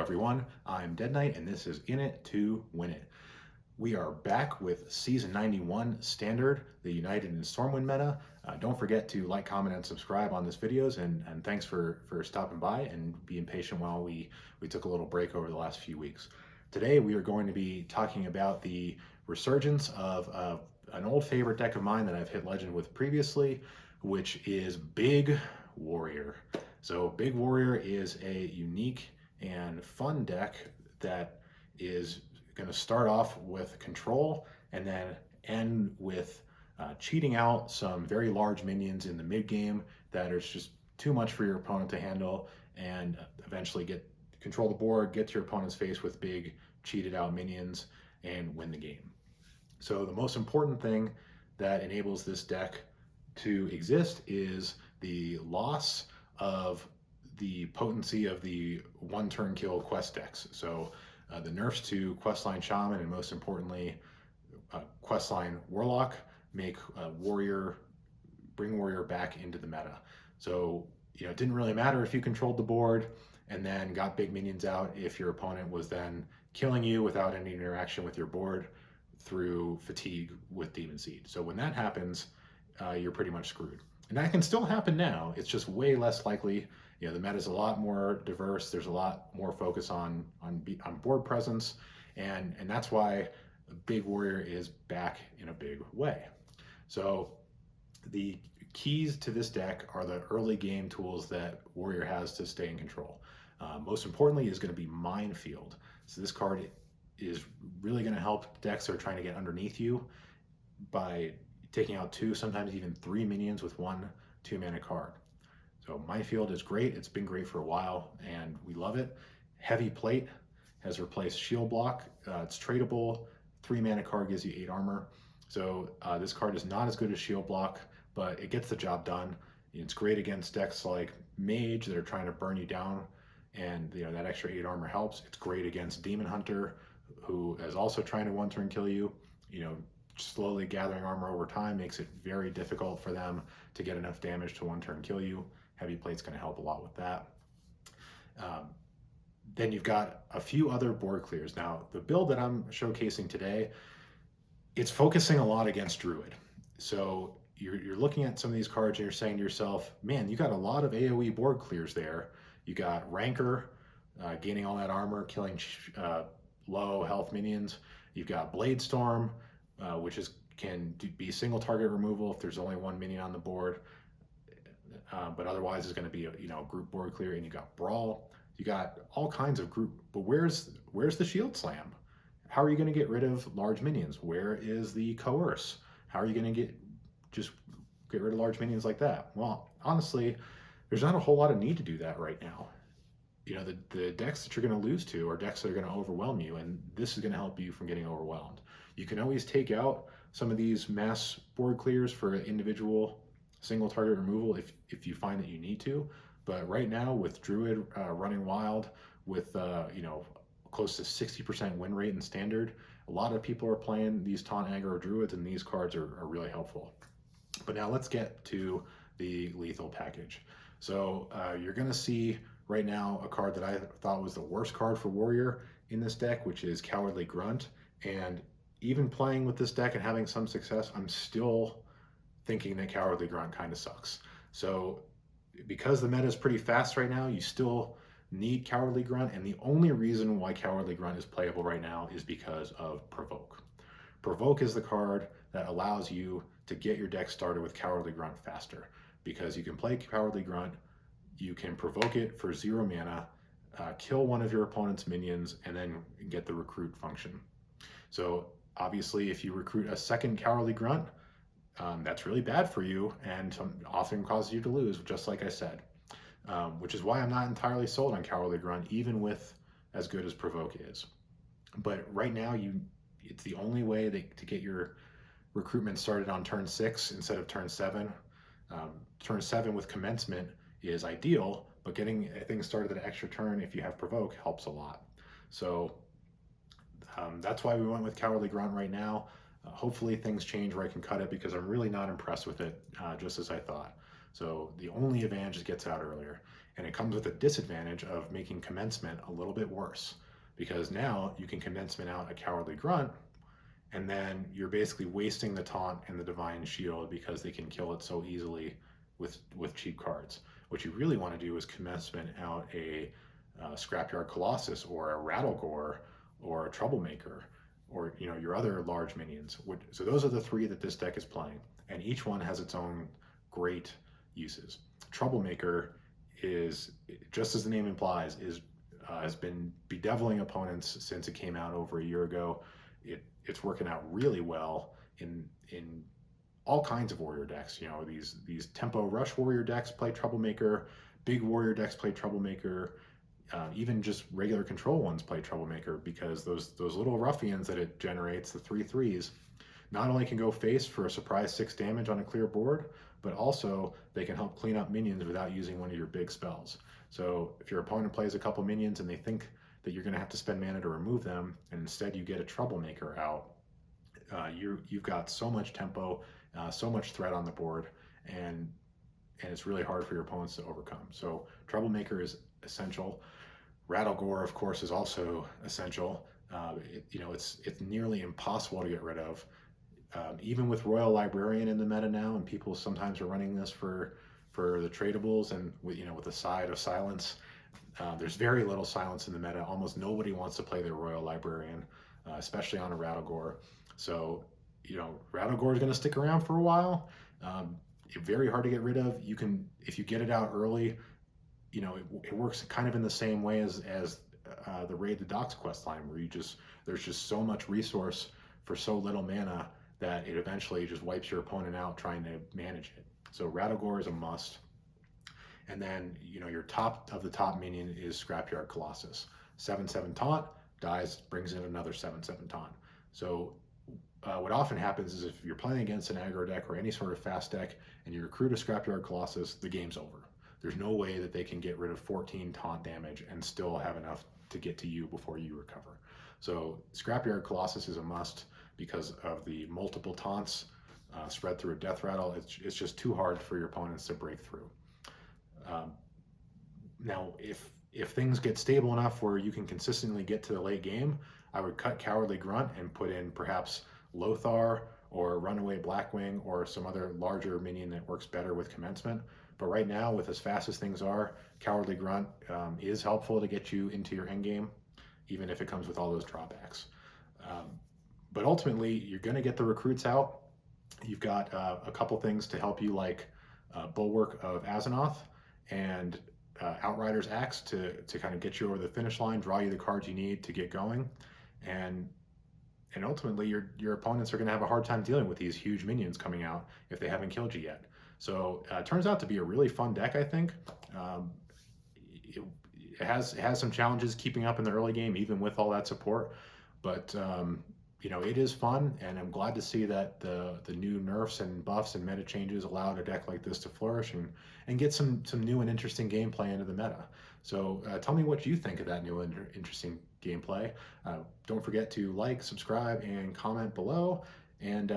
everyone, I'm Dead Knight and this is In It to Win It. We are back with Season 91 Standard, the United and Stormwind meta. Don't forget to like, comment, and subscribe on this videos, and thanks for stopping by and being patient while we took a little break over the last few weeks. Today we are going to be talking about the resurgence of an old favorite deck of mine that I've hit Legend with previously, which is Big Warrior. So Big Warrior is a unique and fun deck that is going to start off with control and then end with cheating out some very large minions in the mid game that are just too much for your opponent to handle, and eventually control the board, get to your opponent's face with big cheated out minions and win the game. So the most important thing that enables this deck to exist is the loss of the potency of the one-turn kill quest decks. So the nerfs to Questline Shaman and most importantly Questline Warlock make bring Warrior back into the meta. So it didn't really matter if you controlled the board and then got big minions out if your opponent was then killing you without any interaction with your board through fatigue with Demon Seed. So when that happens, you're pretty much screwed. And that can still happen now. It's just way less likely. The meta is a lot more diverse. There's a lot more focus on board presence, and that's why Big Warrior is back in a big way. So the keys to this deck are the early game tools that Warrior has to stay in control. Most importantly is going to be Minefield. So this card is really going to help decks that are trying to get underneath you by taking out 2, sometimes even 3 minions with 1 2-mana card. So Minefield is great. It's been great for a while and we love it. Heavy Plate has replaced Shield Block. It's tradable. 3-mana card gives you 8 armor. So this card is not as good as Shield Block, but it gets the job done. It's great against decks like Mage that are trying to burn you down, and that extra 8 armor helps. It's great against Demon Hunter, who is also trying to one-turn kill you. Slowly gathering armor over time makes it very difficult for them to get enough damage to one-turn kill you. Heavy Plate's going to help a lot with that. Then you've got a few other board clears. Now, the build that I'm showcasing today, it's focusing a lot against Druid. So you're looking at some of these cards and you're saying to yourself, man, you got a lot of AoE board clears there. You got Rancor, gaining all that armor, killing low health minions. You've got Bladestorm, which can be single target removal if there's only 1 minion on the board, but otherwise is going to be a group board clear. And you got Brawl. You got all kinds of group, but where's the Shield Slam? How are you going to get rid of large minions? Where is the Coerce? How are you going to get rid of large minions like that? Well, honestly, there's not a whole lot of need to do that right now. The decks that you're going to lose to are decks that are going to overwhelm you, and this is going to help you from getting overwhelmed. You can always take out some of these mass board clears for individual single target removal if you find that you need to, but right now with Druid running wild with close to 60% win rate in Standard, a lot of people are playing these taunt aggro Druids, and these cards are really helpful. But now let's get to the lethal package. So you're going to see right now a card that I thought was the worst card for Warrior in this deck, which is Cowardly Grunt. And even playing with this deck and having some success, I'm still thinking that Cowardly Grunt kind of sucks. So because the meta is pretty fast right now, you still need Cowardly Grunt, and the only reason why Cowardly Grunt is playable right now is because of Provoke. Provoke is the card that allows you to get your deck started with Cowardly Grunt faster, because you can play Cowardly Grunt, you can provoke it for 0 mana, kill one of your opponent's minions, and then get the recruit function. So obviously if you recruit a second Cowardly Grunt, that's really bad for you and often causes you to lose, just like I said, which is why I'm not entirely sold on Cowardly Grunt, even with as good as Provoke is. But right now, it's the only way to get your recruitment started on turn 6 instead of turn 7. Turn 7 with Commencement is ideal, but getting things started at an extra turn if you have Provoke helps a lot. So that's why we went with Cowardly Grunt right now. Hopefully things change where I can cut it, because I'm really not impressed with it, just as I thought. So the only advantage is it gets out earlier. And it comes with a disadvantage of making Commencement a little bit worse, because now you can Commencement out a Cowardly Grunt, and then you're basically wasting the taunt and the Divine Shield because they can kill it so easily with cheap cards. What you really want to do is Commencement out a Scrapyard Colossus or a Rattle Gore or a Troublemaker, or your other large minions. So those are the three that this deck is playing, and each one has its own great uses. Troublemaker is, just as the name implies, has been bedeviling opponents since it came out over a year ago. It's working out really well in all kinds of warrior decks. These tempo rush warrior decks play Troublemaker, big warrior decks play Troublemaker, even just regular control ones play Troublemaker, because those little ruffians that it generates, the 3/3s, not only can go face for a surprise 6 damage on a clear board, but also they can help clean up minions without using one of your big spells. So if your opponent plays a couple minions and they think that you're going to have to spend mana to remove them, and instead you get a Troublemaker out, you've got so much tempo, so much threat on the board, and it's really hard for your opponents to overcome. So Troublemaker is essential. Rattlegore, of course, is also essential. It's nearly impossible to get rid of. Even with Royal Librarian in the meta now, and people sometimes are running this for the tradables, and with a side of silence. There's very little silence in the meta. Almost nobody wants to play their Royal Librarian, especially on a Rattlegore. So, Rattlegore is going to stick around for a while. Very hard to get rid of. If you get it out early, it works kind of in the same way as the Raid the Docks quest line, where there's just so much resource for so little mana that it eventually just wipes your opponent out trying to manage it. So Rattlegore is a must. And then, your top of the top minion is Scrapyard Colossus. 7/7 taunt, dies, brings in another 7/7 taunt. So what often happens is if you're playing against an aggro deck or any sort of fast deck and you recruit a Scrapyard Colossus, the game's over. There's no way that they can get rid of 14 taunt damage and still have enough to get to you before you recover. So Scrapyard Colossus is a must because of the multiple taunts spread through a death rattle. It's just too hard for your opponents to break through. Now, if things get stable enough where you can consistently get to the late game, I would cut Cowardly Grunt and put in perhaps Lothar or Runaway Blackwing or some other larger minion that works better with Commencement. But right now, with as fast as things are, Cowardly Grunt is helpful to get you into your endgame, even if it comes with all those drawbacks. But ultimately, you're going to get the recruits out. You've got a couple things to help you, like Bulwark of Azzinoth and Outrider's Axe to kind of get you over the finish line, draw you the cards you need to get going, and ultimately your opponents are going to have a hard time dealing with these huge minions coming out if they haven't killed you yet. So it turns out to be a really fun deck, I think. It has some challenges keeping up in the early game, even with all that support, but it is fun, and I'm glad to see that the new nerfs and buffs and meta changes allowed a deck like this to flourish and get some new and interesting gameplay into the meta. So tell me what you think of that new and interesting gameplay. Don't forget to like, subscribe, and comment below, and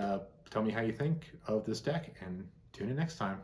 tell me how you think of this deck, and tune in next time.